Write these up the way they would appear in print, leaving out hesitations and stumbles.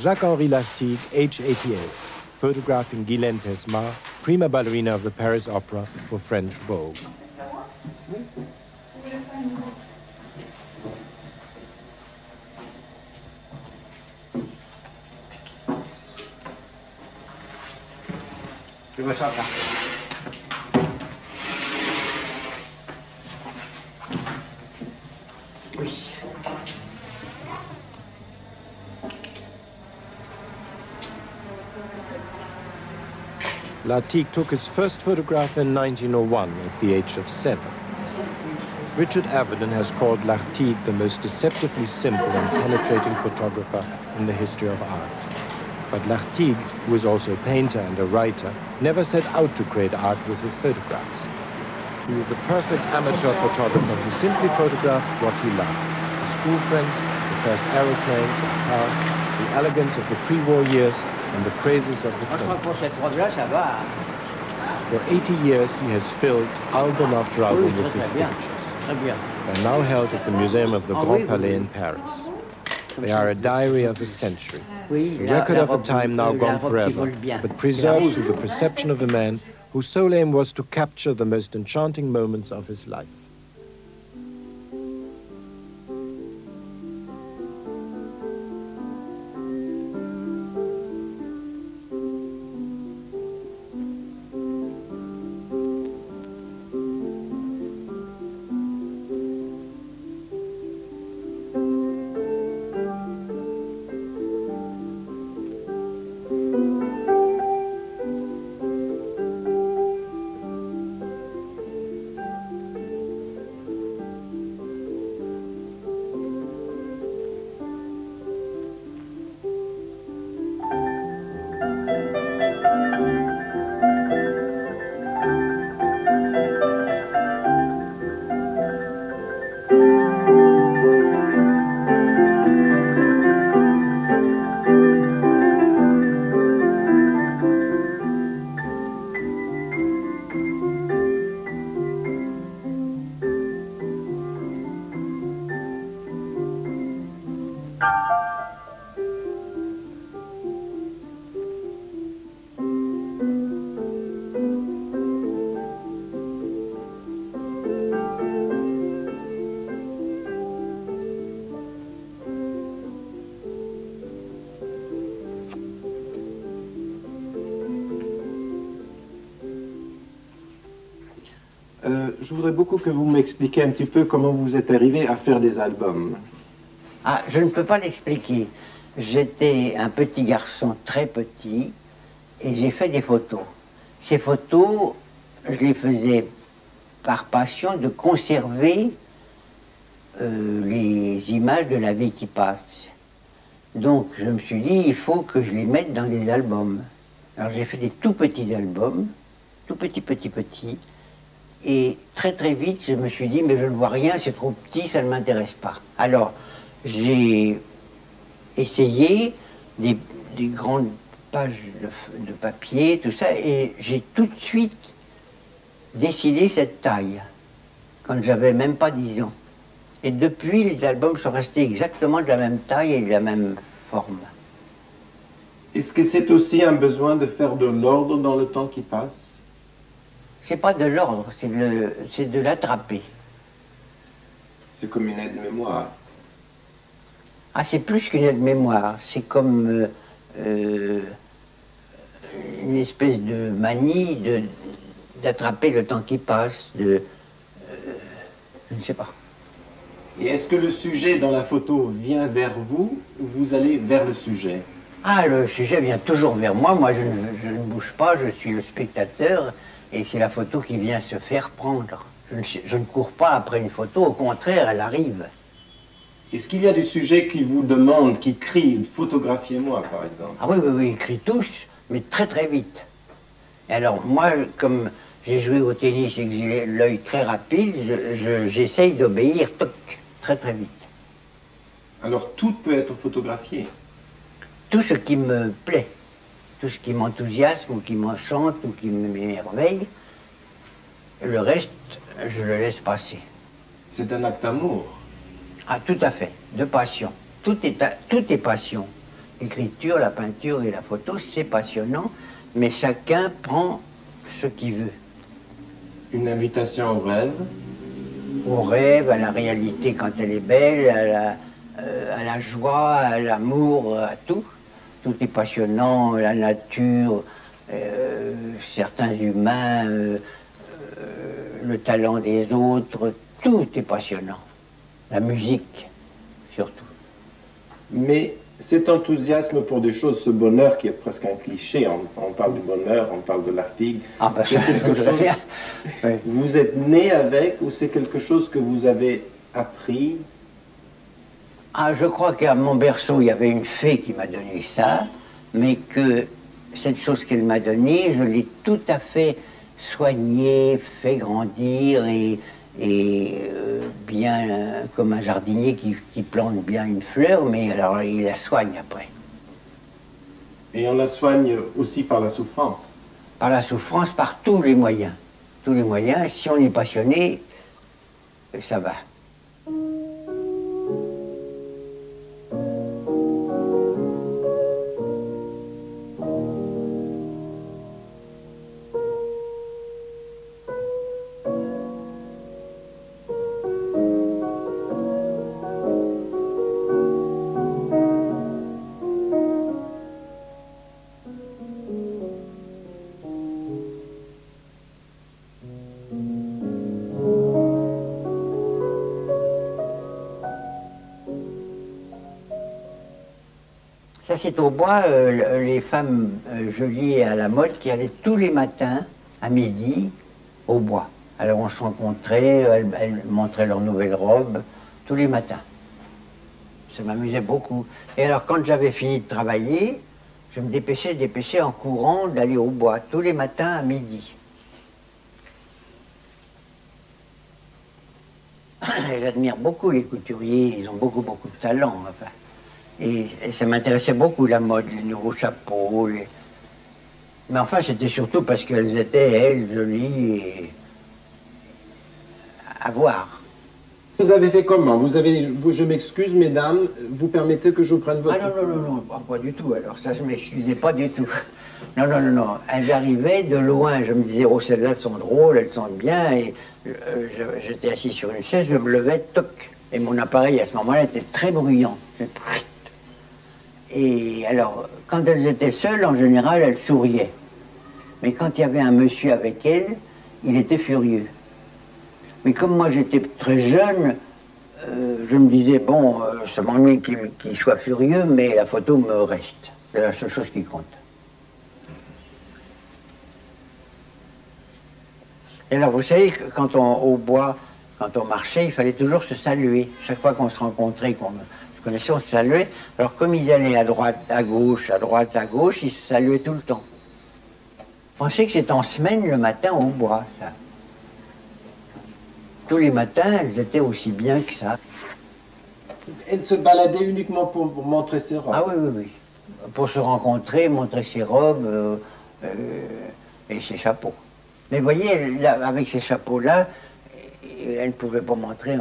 Jacques-Henri Lartigue, age 88, photographing Guylaine Tesmar, prima ballerina of the Paris Opera for French Vogue. Lartigue took his first photograph in 1901 at the age of 7. Richard Avedon has called Lartigue the most deceptively simple and penetrating photographer in the history of art. But Lartigue, who is also a painter and a writer, never set out to create art with his photographs. He was the perfect amateur photographer who simply photographed what he loved: his school friends, the first aeroplanes and cars, the elegance of the pre-war years, and the crazes of the 20s. For 80 years, he has filled album after album with his pictures. They're now held at the Museum of the Grand Palais in Paris. They are a diary of a century, a record of a time now gone forever, but preserved through the perception of a man whose sole aim was to capture the most enchanting moments of his life. Je voudrais beaucoup que vous m'expliquiez un petit peu comment vous êtes arrivé à faire des albums. Ah, je ne peux pas l'expliquer. J'étais un petit garçon très petit et j'ai fait des photos. Ces photos, je les faisais par passion de conserver les images de la vie qui passe. Donc je me suis dit, il faut que je les mette dans des albums. Alors j'ai fait des tout petits albums, tout petits. Et très vite, je me suis dit, mais je ne vois rien, c'est trop petit, ça ne m'intéresse pas. Alors, j'ai essayé des grandes pages de papier, tout ça, et j'ai tout de suite décidé cette taille, quand j'avais même pas 10 ans. Et depuis, les albums sont restés exactement de la même taille et de la même forme. Est-ce que c'est aussi un besoin de faire de l'ordre dans le temps qui passe? C'est pas de l'ordre, c'est de l'attraper. C'est comme une aide-mémoire. Ah, c'est plus qu'une aide-mémoire. C'est comme une espèce de manie d'attraper le temps qui passe, je ne sais pas. Et est-ce que le sujet dans la photo vient vers vous ou vous allez vers le sujet? Ah, le sujet vient toujours vers moi. Moi, je ne bouge pas, je suis le spectateur. Et c'est la photo qui vient se faire prendre. Je ne cours pas après une photo, au contraire, elle arrive. Est-ce qu'il y a des sujets qui vous demandent, qui crient « photographiez-moi » par exemple? Ah oui, ils crient tous, mais très vite. Et alors, moi, comme j'ai joué au tennis et que j'ai l'œil très rapide, j'essaye d'obéir, toc, très vite. Alors tout peut être photographié? Tout ce qui me plaît. Tout ce qui m'enthousiasme ou qui m'enchante ou qui m'émerveille, le reste, je le laisse passer. C'est un acte d'amour? Ah, tout à fait, de passion. Tout est passion. L'écriture, la peinture et la photo, c'est passionnant, mais chacun prend ce qu'il veut. Une invitation au rêve. Au rêve, à la réalité quand elle est belle, à la joie, à l'amour, à tout. Tout est passionnant, la nature, certains humains, le talent des autres, tout est passionnant. La musique, surtout. Mais cet enthousiasme pour des choses, ce bonheur qui est presque un cliché, on parle du bonheur, on parle de l'Arctique, Ah ben c'est ça, quelque chose, oui. vous êtes né avec ou c'est quelque chose que vous avez appris? Ah, je crois qu'à mon berceau, il y avait une fée qui m'a donné ça, mais que cette chose qu'elle m'a donnée, je l'ai tout à fait soignée, fait grandir et bien comme un jardinier qui plante bien une fleur, mais alors il la soigne après. Et on la soigne aussi par la souffrance. Par la souffrance, par tous les moyens. Tous les moyens, si on est passionné, ça va. Ça, c'est au bois, les femmes jolies et à la mode qui allaient tous les matins, à midi, au bois. Alors on se rencontrait, elles montraient leurs nouvelles robes, tous les matins. Ça m'amusait beaucoup. Et alors quand j'avais fini de travailler, je me dépêchais en courant d'aller au bois, tous les matins à midi. J'admire beaucoup les couturiers, ils ont beaucoup de talent, enfin. Et ça m'intéressait beaucoup, la mode, les nouveaux chapeaux. Mais enfin, c'était surtout parce qu'elles étaient, elles, jolies et à voir. Vous avez fait comment? Je m'excuse, mesdames, vous permettez que je vous prenne votre... Ah non, pas du tout. Alors ça, je ne m'excusais pas du tout. Non. Elles arrivaient de loin. Je me disais, oh, celles-là sont drôles, elles sont bien. Et j'étais assis sur une chaise, je me levais, toc. Et mon appareil, à ce moment-là, était très bruyant. Et alors, quand elles étaient seules, en général, elles souriaient. Mais quand il y avait un monsieur avec elles, il était furieux. Mais comme moi j'étais très jeune, je me disais, bon, ça m'ennuie qu'il soit furieux, mais la photo me reste. C'est la seule chose qui compte. Et alors, vous savez, au bois, quand on marchait, il fallait toujours se saluer. Chaque fois qu'on se rencontrait, qu'on se connaissait, on se saluait. Alors, comme ils allaient à droite, à gauche, ils se saluaient tout le temps. Pensez que c'est en semaine, le matin, au bois, ça. Tous les matins, elles étaient aussi bien que ça. Elle se baladait uniquement pour montrer ses robes? Ah oui. Pour se rencontrer, montrer ses robes et ses chapeaux. Mais vous voyez, là, avec ces chapeaux-là, elle ne pouvait pas monter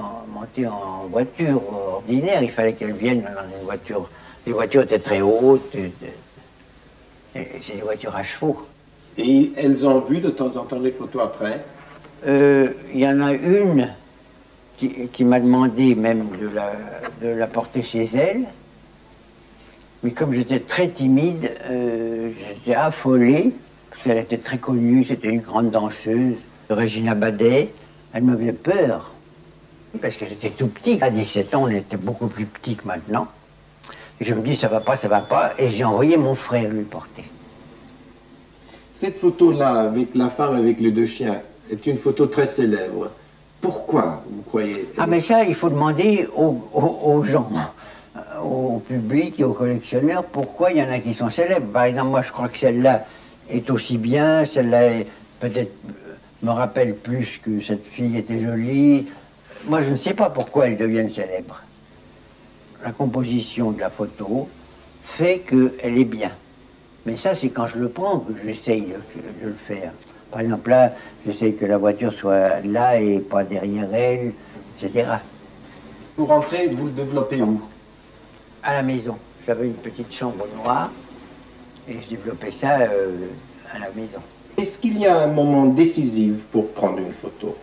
en voiture ordinaire. Il fallait qu'elle vienne dans une voiture. Les voitures étaient très hautes. C'est des voitures à chevaux. Et elles ont vu de temps en temps les photos après? Il y en a une qui m'a demandé même de la porter chez elle. Mais comme j'étais très timide, j'étais affolé, parce qu'elle était très connue, c'était une grande danseuse, Regina Badet. Elle me faisait peur, parce que j'étais tout petit. À 17 ans, on était beaucoup plus petit que maintenant. Et je me dis, ça va pas, et j'ai envoyé mon frère lui porter. Cette photo-là, avec la femme avec les deux chiens, est une photo très célèbre. Pourquoi, vous croyez? Ah mais ça, il faut demander aux gens, au public et aux collectionneurs, pourquoi il y en a qui sont célèbres. Par exemple, moi je crois que celle-là est aussi bien, celle-là peut-être me rappelle plus que cette fille était jolie. Moi je ne sais pas pourquoi elles deviennent célèbres. La composition de la photo fait qu'elle est bien. Mais ça, c'est quand je le prends que j'essaye de le faire. Par exemple, là, j'essaye que la voiture soit là et pas derrière elle, etc. Vous rentrez, vous le développez où? À la maison. J'avais une petite chambre noire et je développais ça à la maison. Est-ce qu'il y a un moment décisif pour prendre une photo?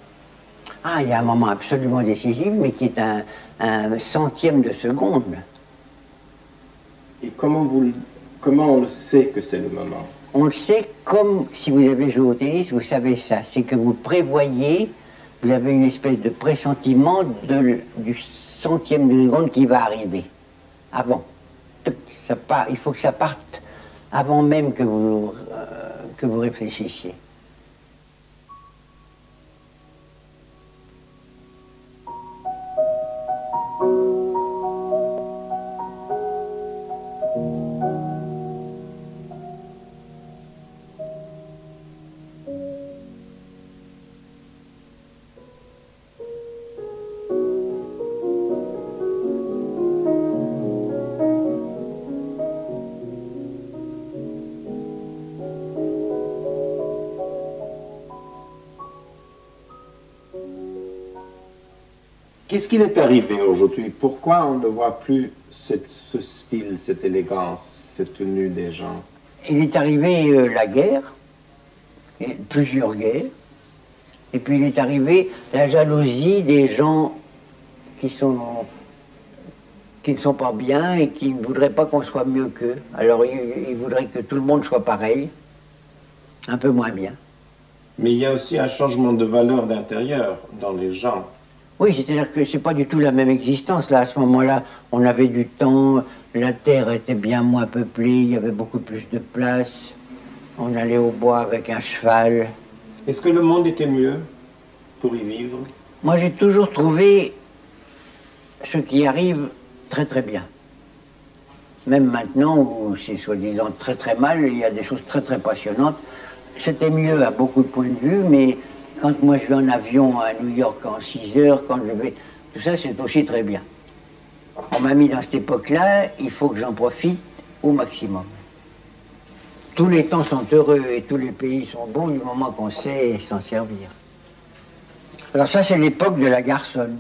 Ah, il y a un moment absolument décisif, mais qui est un centième de seconde. Et comment on le sait que c'est le moment? On le sait comme si vous avez joué au tennis, vous savez ça. C'est que vous prévoyez, vous avez une espèce de pressentiment du centième de seconde qui va arriver. Avant. Il faut que ça parte avant même que vous réfléchissiez. Qu'est-ce qu'il est arrivé aujourd'hui? Pourquoi on ne voit plus ce style, cette élégance, cette tenue des gens? Il est arrivé la guerre, et plusieurs guerres, et puis il est arrivé la jalousie des gens qui ne sont pas bien et qui ne voudraient pas qu'on soit mieux qu'eux. Alors ils voudraient que tout le monde soit pareil, un peu moins bien. Mais il y a aussi un changement de valeur d'intérieur dans les gens. Oui, c'est-à-dire que c'est pas du tout la même existence. Là, à ce moment-là, on avait du temps, la terre était bien moins peuplée, il y avait beaucoup plus de place. On allait au bois avec un cheval. Est-ce que le monde était mieux pour y vivre? Moi, j'ai toujours trouvé ce qui arrive très très bien. Même maintenant, où c'est soi-disant très très mal, il y a des choses très très passionnantes. C'était mieux à beaucoup de points de vue, mais quand moi je vais en avion à New York en 6 heures, quand je vais... Tout ça, c'est aussi très bien. On m'a mis dans cette époque-là, il faut que j'en profite au maximum. Tous les temps sont heureux et tous les pays sont beaux du moment qu'on sait s'en servir. Alors ça, c'est l'époque de la garçonne.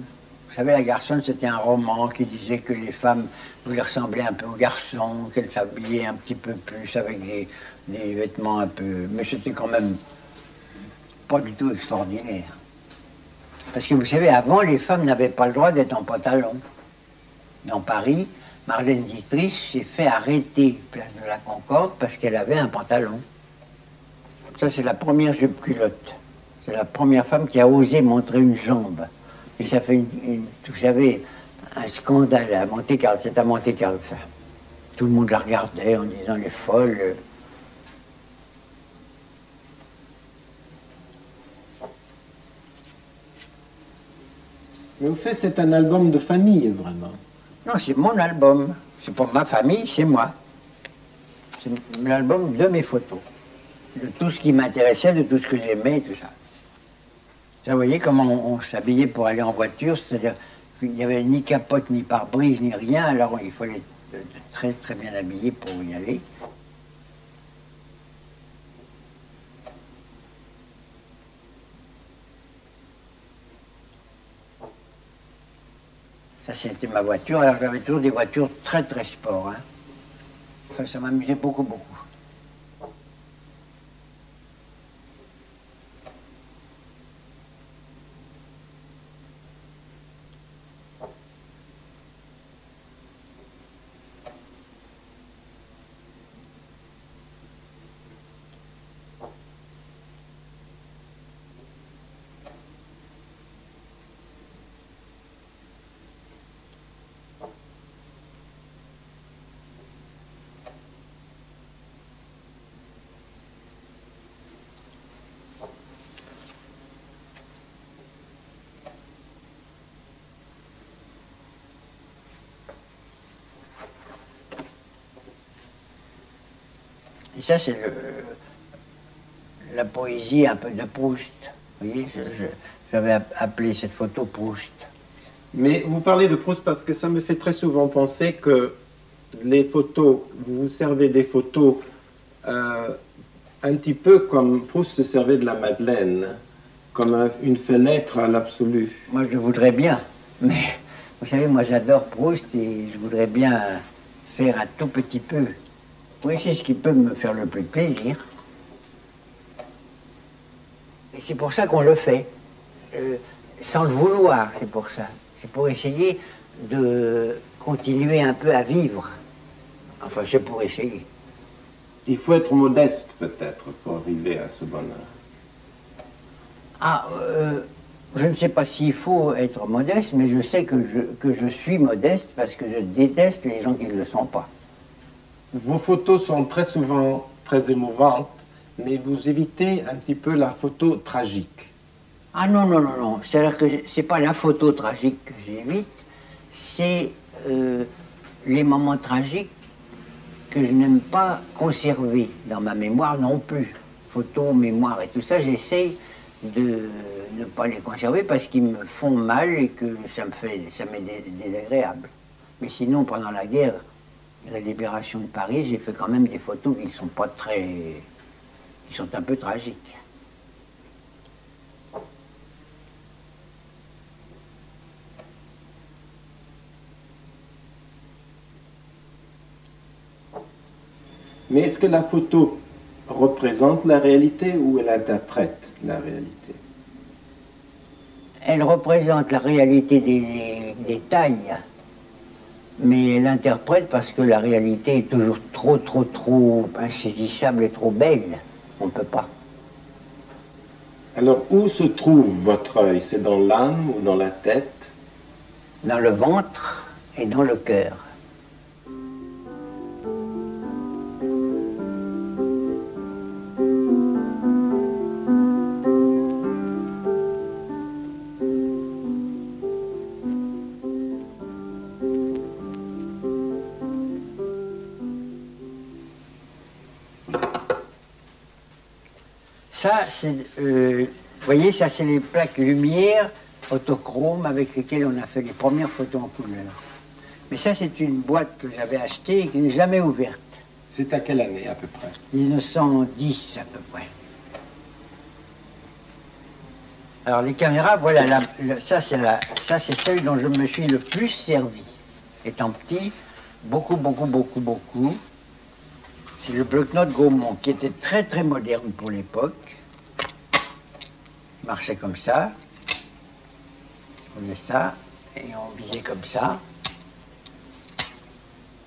Vous savez, la garçonne, c'était un roman qui disait que les femmes voulaient ressembler un peu aux garçons, qu'elles s'habillaient un petit peu plus avec des vêtements un peu... Mais c'était quand même pas du tout extraordinaire. Parce que vous savez, avant, les femmes n'avaient pas le droit d'être en pantalon. Dans Paris, Marlène Dietrich s'est fait arrêter place de la Concorde parce qu'elle avait un pantalon. Ça, c'est la première jupe culotte. C'est la première femme qui a osé montrer une jambe. Et ça fait, vous savez, un scandale à Monte-Carlo. C'est à Monte-Carlo, ça. Tout le monde la regardait en disant, elle est folle. Mais au fait, c'est un album de famille, vraiment. Non, c'est mon album. C'est pour ma famille, c'est moi. C'est l'album de mes photos. De tout ce qui m'intéressait, de tout ce que j'aimais, tout ça. Ça, vous voyez comment on s'habillait pour aller en voiture, c'est-à-dire qu'il n'y avait ni capote, ni pare-brise, ni rien, alors il fallait être très très bien habillé pour y aller. Ça, c'était ma voiture. Alors, j'avais toujours des voitures très, très sport. Hein. Ça m'amusait beaucoup, beaucoup. Et ça, c'est la poésie un peu de Proust. Vous voyez, j'avais appelé cette photo Proust. Mais vous parlez de Proust parce que ça me fait très souvent penser que les photos, vous vous servez des photos un petit peu comme Proust se servait de la Madeleine, comme une fenêtre à l'absolu. Moi, je voudrais bien, mais vous savez, moi j'adore Proust et je voudrais bien faire un tout petit peu. Oui, c'est ce qui peut me faire le plus plaisir. Et c'est pour ça qu'on le fait. Sans le vouloir, c'est pour ça. C'est pour essayer de continuer un peu à vivre. Enfin, c'est pour essayer. Il faut être modeste, peut-être, pour arriver à ce bonheur. Ah, je ne sais pas s'il faut être modeste, mais je sais que je suis modeste parce que je déteste les gens qui ne le sont pas. Vos photos sont très souvent très émouvantes, mais vous évitez un petit peu la photo tragique. Ah non, non, non, non. C'est-à-dire que c'est pas la photo tragique que j'évite, c'est les moments tragiques que je n'aime pas conserver dans ma mémoire non plus. Photos, mémoire et tout ça, j'essaye de ne pas les conserver parce qu'ils me font mal et que ça m'est désagréable. Mais sinon, pendant la guerre, la libération de Paris, j'ai fait quand même des photos qui sont pas très... qui sont un peu tragiques. Mais est-ce que la photo représente la réalité ou elle interprète la réalité? Elle représente la réalité des détails, mais elle interprète parce que la réalité est toujours trop insaisissable et trop belle. On ne peut pas. Alors, où se trouve votre œil? C'est dans l'âme ou dans la tête? Dans le ventre et dans le cœur. Ça, c'est, vous voyez, ça c'est les plaques lumière autochrome avec lesquelles on a fait les premières photos en couleur. Mais ça, c'est une boîte que j'avais achetée et qui n'est jamais ouverte. C'est à quelle année à peu près? 1910 à peu près. Alors les caméras, voilà, ça c'est celle dont je me suis le plus servi. Étant petit, beaucoup. C'est le bloc-notes Gaumont, qui était très moderne pour l'époque. Il marchait comme ça. On met ça, et on visait comme ça.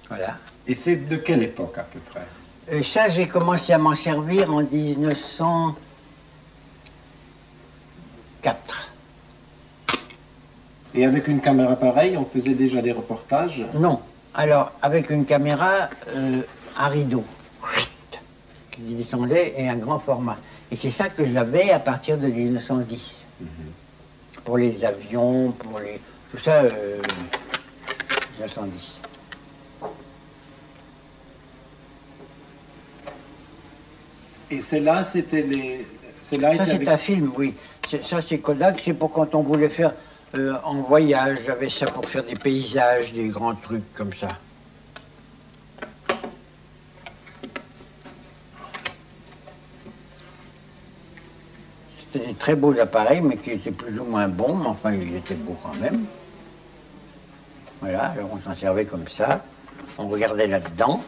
Voilà. Et c'est de quelle époque à peu près? Et ça, j'ai commencé à m'en servir en 1904. Et avec une caméra pareille, on faisait déjà des reportages? Non. Alors, avec une caméra à rideau, qui descendait et un grand format. Et c'est ça que j'avais à partir de 1910. Pour les avions, pour les... tout ça, 1910. Et celle-là, c'était les... Ça, c'est un film, oui. Ça, c'est Kodak, c'est pour quand on voulait faire en voyage. J'avais ça pour faire des paysages, des grands trucs comme ça. C'était des très beaux appareils, mais qui étaient plus ou moins bons, mais enfin, ils étaient beaux quand même. Voilà, alors on s'en servait comme ça. On regardait là-dedans.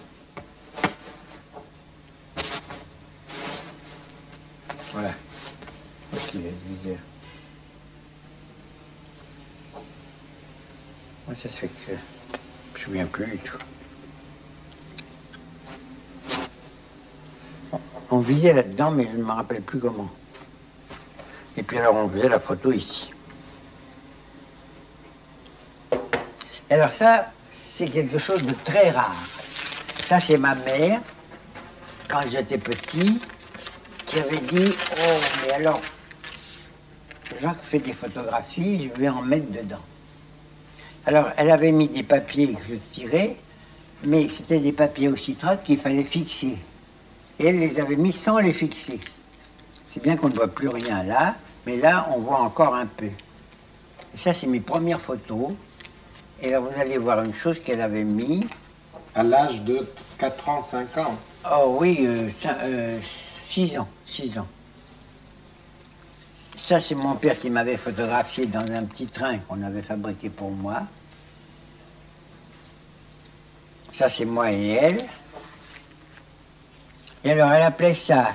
Voilà. Ok, le viseur. Moi, ça se fait que je me souviens plus du tout. On visait là-dedans, mais je ne me rappelle plus comment. Et puis alors on faisait la photo ici. Alors ça, c'est quelque chose de très rare. Ça, c'est ma mère, quand j'étais petit, qui avait dit « Oh, mais alors, Jacques fait des photographies, je vais en mettre dedans. » Alors, elle avait mis des papiers que je tirais, mais c'était des papiers au citrate qu'il fallait fixer. Et elle les avait mis sans les fixer. C'est bien qu'on ne voit plus rien là, mais là, on voit encore un peu. Et ça, c'est mes premières photos. Et là, vous allez voir une chose qu'elle avait mis. À l'âge de 4 ans, 5 ans? Oh oui, 6 ans. Ça, c'est mon père qui m'avait photographié dans un petit train qu'on avait fabriqué pour moi. Ça, c'est moi et elle. Et alors, elle appelait ça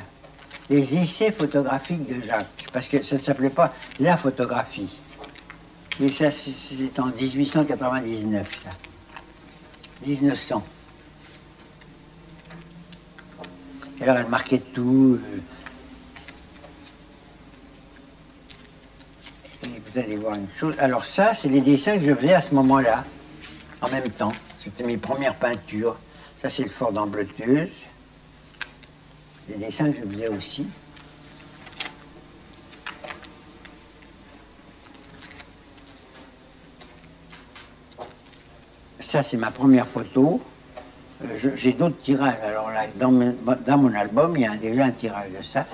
les essais photographiques de Jacques, parce que ça ne s'appelait pas la photographie. Et ça, c'est en 1899, ça. 1900. Et alors, elle marquait tout. Et vous allez voir une chose. Alors ça, c'est les dessins que je faisais à ce moment-là, en même temps. C'était mes premières peintures. Ça, c'est le fort d'Ambleteuse. Les dessins que je faisais aussi. Ça, c'est ma première photo. J'ai d'autres tirages. Alors là, dans mon album, il y a déjà un tirage de ça.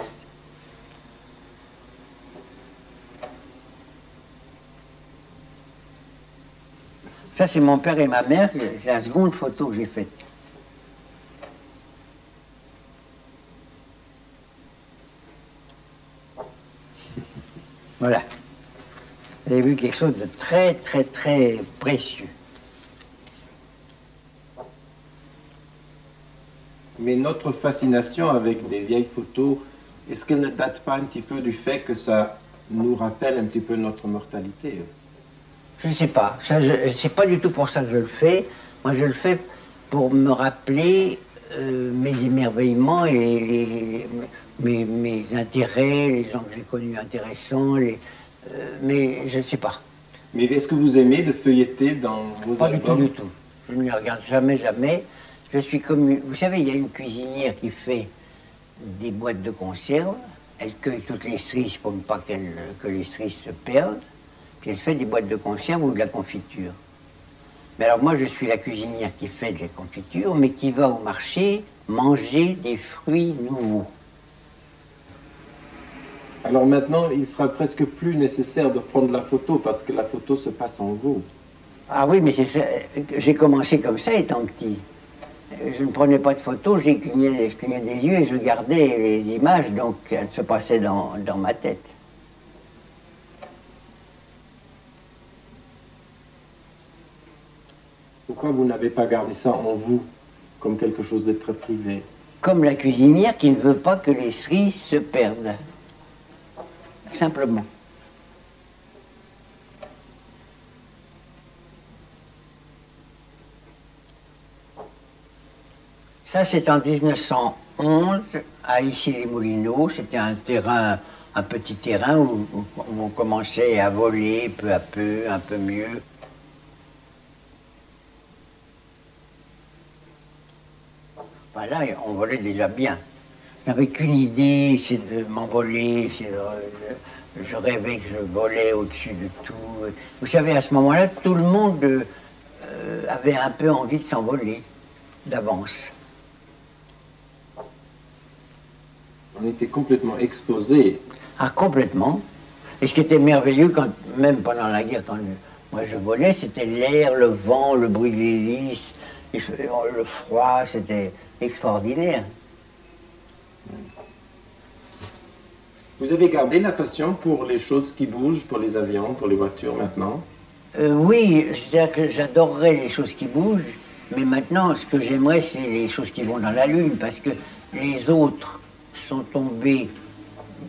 Ça, c'est mon père et ma mère. C'est la seconde photo que j'ai faite. Voilà. Vous avez vu quelque chose de très, très, très précieux. Mais notre fascination avec des vieilles photos, est-ce qu'elle ne date pas un petit peu du fait que ça nous rappelle un petit peu notre mortalité? Je ne sais pas. C'est pas du tout pour ça que je le fais. Moi, je le fais pour me rappeler mes émerveillements et mes intérêts, les gens que j'ai connus intéressants. Mais je ne sais pas. Mais est-ce que vous aimez de feuilleter dans vos albums? Pas du tout. Je ne les regarde jamais, jamais. Je suis comme... Vous savez, il y a une cuisinière qui fait des boîtes de conserve. Elle cueille toutes les cerises pour ne pas que les cerises se perdent. Puis elle fait des boîtes de conserve ou de la confiture. Mais alors moi, je suis la cuisinière qui fait de la confiture, mais qui va au marché manger des fruits nouveaux. Alors maintenant, il sera presque plus nécessaire de prendre la photo parce que la photo se passe en vous. Ah oui, mais c'est ça. J'ai commencé comme ça étant petit. Je ne prenais pas de photos, je clignais des yeux et je gardais les images, donc elles se passaient dans ma tête. Pourquoi vous n'avez pas gardé ça en vous, comme quelque chose de très privé? Comme la cuisinière qui ne veut pas que les cerises se perdent. Simplement. Ça, c'est en 1911, à Issy-les-Moulineaux. C'était un petit terrain où on commençait à voler peu à peu, un peu mieux. Voilà, on volait déjà bien. J'avais qu'une idée, c'est de m'envoler, je rêvais que je volais au-dessus de tout. Vous savez, à ce moment-là, tout le monde avait un peu envie de s'envoler d'avance. On était complètement exposés. Ah, complètement. Et ce qui était merveilleux, même pendant la guerre, quand moi je volais, c'était l'air, le vent, le bruit des hélices, le froid, c'était extraordinaire. Vous avez gardé la passion pour les choses qui bougent, pour les avions, pour les voitures maintenant? Oui, c'est-à-dire que j'adorerais les choses qui bougent, mais maintenant, ce que j'aimerais, c'est les choses qui vont dans la Lune, parce que les autres sont tombés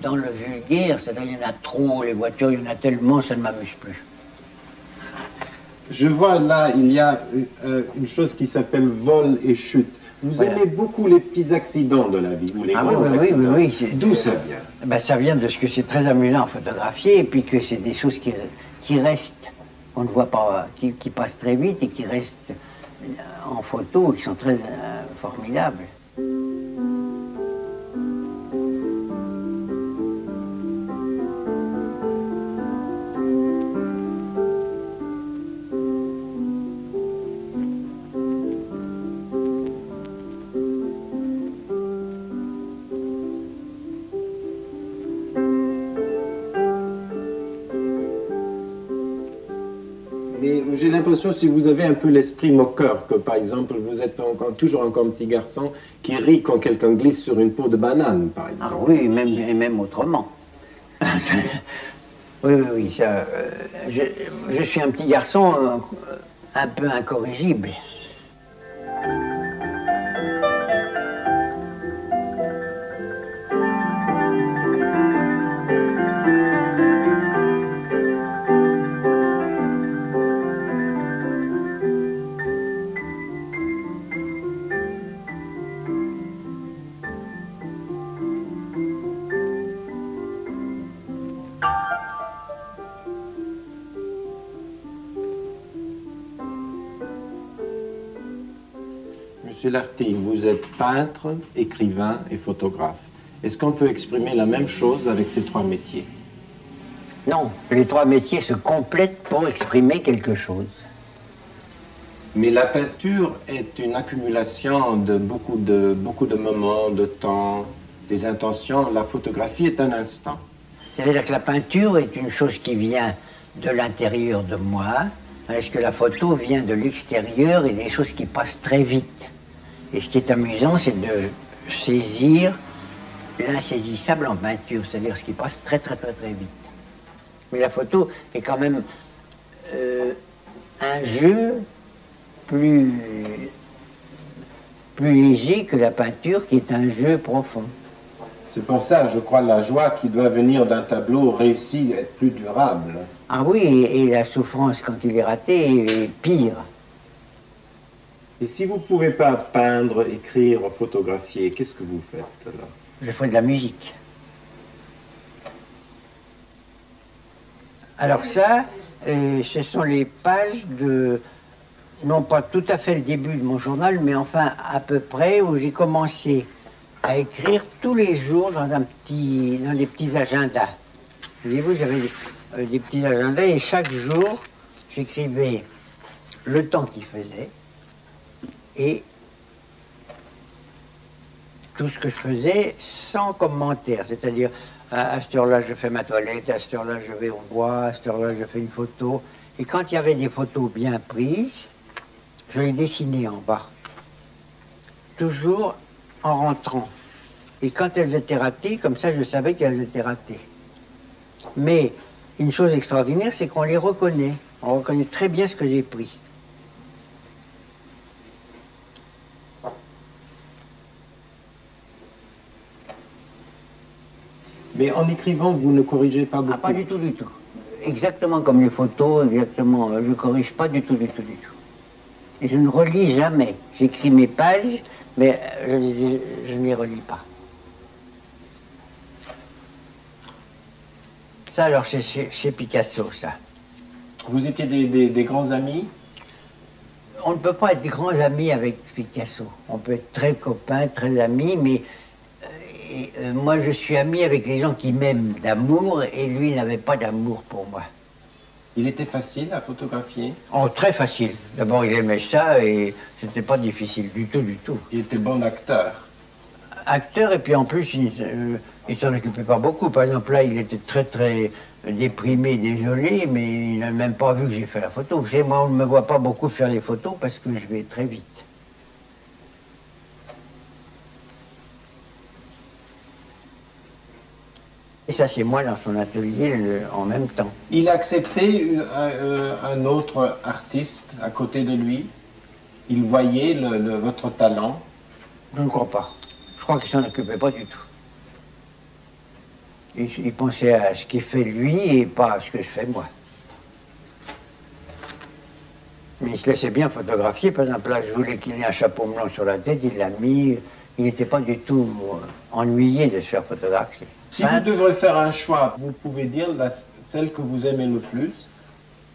dans le vulgaire, c'est-à-dire il y en a trop, les voitures, il y en a tellement, ça ne m'amuse plus. Je vois là, il y a une chose qui s'appelle vol et chute. Vous aimez beaucoup les petits accidents de la vie, ou les grands accidents. Oui. D'où ça vient? Ben, ça vient de ce que c'est très amusant à photographier, et puis que c'est des choses qui restent, qu'on ne voit pas, qui passent très vite et qui restent en photo, qui sont très formidables. J'ai l'impression, si vous avez un peu l'esprit moqueur, que par exemple, vous êtes toujours encore un petit garçon qui rit quand quelqu'un glisse sur une peau de banane, par exemple. Ah oui, même autrement. Oui, ça, je suis un petit garçon un peu incorrigible. Monsieur Lartigue, vous êtes peintre, écrivain et photographe. Est-ce qu'on peut exprimer la même chose avec ces trois métiers? Non, les trois métiers se complètent pour exprimer quelque chose. Mais la peinture est une accumulation de beaucoup de moments, de temps, des intentions. La photographie est un instant. C'est-à-dire que la peinture est une chose qui vient de l'intérieur de moi, est-ce que la photo vient de l'extérieur et des choses qui passent très vite. Et ce qui est amusant, c'est de saisir l'insaisissable en peinture, c'est-à-dire ce qui passe très vite. Mais la photo est quand même un jeu plus léger que la peinture, qui est un jeu profond. C'est pour ça, je crois, la joie qui doit venir d'un tableau réussi est plus durable. Ah oui, et la souffrance quand il est raté est pire. Et si vous ne pouvez pas peindre, écrire, photographier, qu'est-ce que vous faites alors? Je fais de la musique. Alors ça, ce sont les pages de, non pas tout à fait le début de mon journal, mais enfin à peu près, où j'ai commencé à écrire tous les jours dans des petits agendas. Voyez-vous, j'avais des petits agendas et chaque jour, j'écrivais le temps qu'il faisait et tout ce que je faisais sans commentaire. C'est-à-dire, à cette heure-là, je fais ma toilette, à cette heure-là, je vais au bois, à cette heure-là, je fais une photo. Et quand il y avait des photos bien prises, je les dessinais en bas. Toujours en rentrant. Et quand elles étaient ratées, comme ça, je savais qu'elles étaient ratées. Mais une chose extraordinaire, c'est qu'on les reconnaît. On reconnaît très bien ce que j'ai pris. Mais en écrivant, vous ne corrigez pas beaucoup? Ah, pas du tout, du tout. Exactement comme les photos, exactement. Je ne corrige pas du tout, du tout, du tout. Et je ne relis jamais. J'écris mes pages, mais je ne les relis pas. Ça, alors, c'est chez Picasso, ça. Vous étiez des grands amis? On ne peut pas être des grands amis avec Picasso. On peut être très copains, très amis, mais moi, je suis ami avec les gens qui m'aiment d'amour, et lui n'avait pas d'amour pour moi. Il était facile à photographier? Oh, très facile. D'abord, il aimait ça, et c'était pas difficile du tout, du tout. Il était bon acteur? Acteur, et puis en plus, il s'en occupait pas beaucoup. Par exemple, là, il était très déprimé, désolé, mais il n'a même pas vu que j'ai fait la photo. Vous savez, moi, on ne me voit pas beaucoup faire les photos parce que je vais très vite. Et ça, c'est moi dans son atelier en même temps. Il a accepté un autre artiste à côté de lui? Il voyait votre talent? Je ne crois pas. Je crois qu'il s'en occupait pas du tout. Il pensait à ce qu'il fait lui et pas à ce que je fais moi. Mais il se laissait bien photographier. Par exemple, là, je voulais qu'il ait un chapeau blanc sur la tête, il l'a mis. Il n'était pas du tout ennuyé de se faire photographier. Si vous devrez faire un choix, vous pouvez dire celle que vous aimez le plus?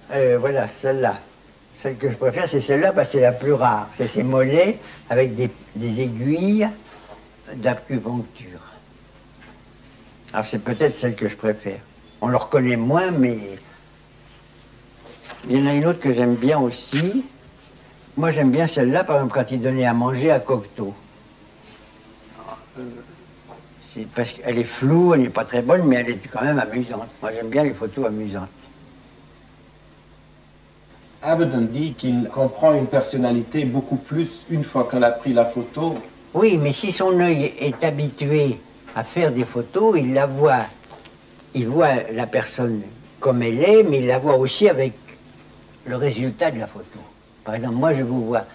Voilà, celle-là. Celle que je préfère, c'est celle-là parce que c'est la plus rare. C'est ces mollets avec des aiguilles d'acupuncture. Alors c'est peut-être celle que je préfère. On le reconnaît moins, mais il y en a une autre que j'aime bien aussi. Moi, j'aime bien celle-là, par exemple, quand il donnait à manger à Cocteau. C'est parce qu'elle est floue, elle n'est pas très bonne, mais elle est quand même amusante. Moi, j'aime bien les photos amusantes. Avedon dit qu'il comprend une personnalité beaucoup plus une fois qu'elle a pris la photo. Oui, mais si son œil est habitué à faire des photos, il la voit. Il voit la personne comme elle est, mais il la voit aussi avec le résultat de la photo. Par exemple, moi, je vous vois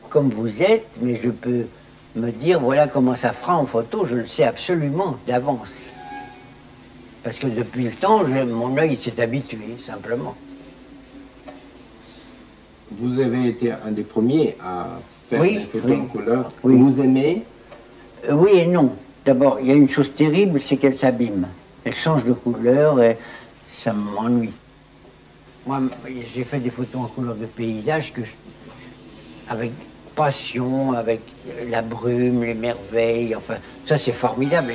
comme vous êtes, mais je peux me dire, voilà comment ça fera en photo, je le sais absolument d'avance. Parce que depuis le temps, mon œil s'est habitué, simplement. Vous avez été un des premiers à faire des photos en couleur. Oui. Vous aimez? Oui et non. D'abord, il y a une chose terrible, c'est qu'elle s'abîme. Elle change de couleur et ça m'ennuie. Moi, j'ai fait des photos en couleur de paysage avec passion, avec la brume, les merveilles, enfin, ça c'est formidable.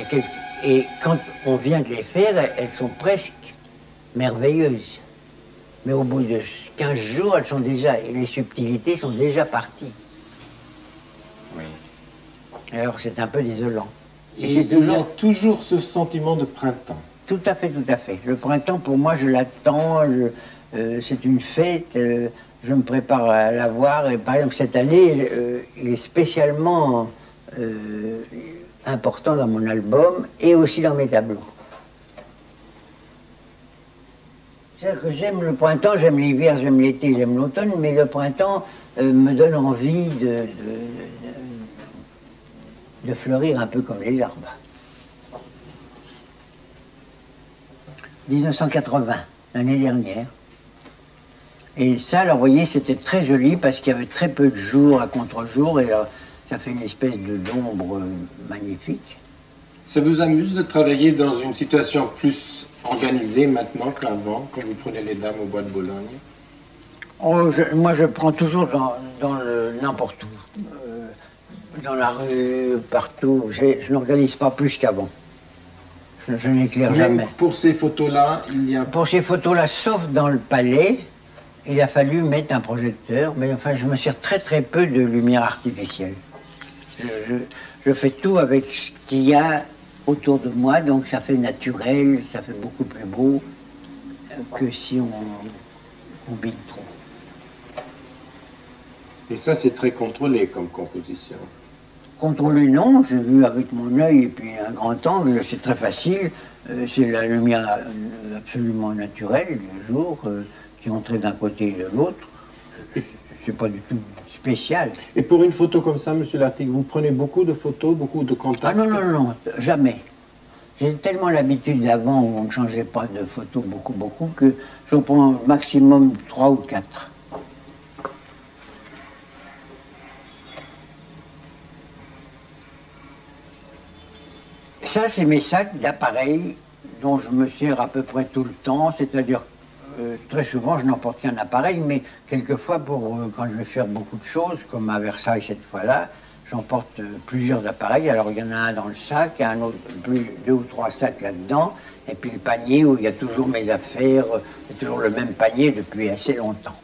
Et quand on vient de les faire, elles sont presque merveilleuses. Mais au bout de 15 jours, elles sont déjà, et les subtilités sont déjà parties. Oui. Alors c'est un peu désolant. Et il y a toujours ce sentiment de printemps. Tout à fait, tout à fait. Le printemps, pour moi, je l'attends, c'est une fête, je me prépare à la voir. Et par exemple, cette année, il est spécialement important dans mon album et aussi dans mes tableaux. C'est-à-dire que j'aime le printemps, j'aime l'hiver, j'aime l'été, j'aime l'automne, mais le printemps me donne envie de fleurir un peu comme les arbres. 1980, l'année dernière. Et ça, alors, vous voyez, c'était très joli parce qu'il y avait très peu de jours à contre-jour, et là, ça fait une espèce d'ombre magnifique. Ça vous amuse de travailler dans une situation plus organisée maintenant qu'avant, quand vous prenez les dames au bois de Bologne? Oh, moi, je prends toujours dans n'importe où. Dans la rue, partout. Je n'organise pas plus qu'avant. Je n'éclaire jamais. Pour ces photos-là, il y a... Pour ces photos-là, sauf dans le palais, il a fallu mettre un projecteur, mais enfin, je me sers très très peu de lumière artificielle. Je fais tout avec ce qu'il y a autour de moi, donc ça fait naturel, ça fait beaucoup plus beau que si on combine trop. Et ça, c'est très contrôlé comme composition. Contrôler, non, j'ai vu avec mon œil et puis un grand angle, c'est très facile. C'est la lumière absolument naturelle du jour qui entrait d'un côté et de l'autre. C'est pas du tout spécial. Et pour une photo comme ça, monsieur Lartigue, vous prenez beaucoup de photos, beaucoup de contacts? Ah non, non, non, jamais. J'ai tellement l'habitude d'avant où on ne changeait pas de photos beaucoup, que j'en prends maximum 3 ou 4. Ça, c'est mes sacs d'appareils dont je me sers à peu près tout le temps, c'est-à-dire très souvent je n'emporte qu'un appareil, mais quelquefois quand je vais faire beaucoup de choses, comme à Versailles cette fois-là, j'emporte plusieurs appareils. Alors il y en a un dans le sac, un autre, 2 ou 3 sacs là-dedans, et puis le panier où il y a toujours mes affaires, c'est toujours le même panier depuis assez longtemps.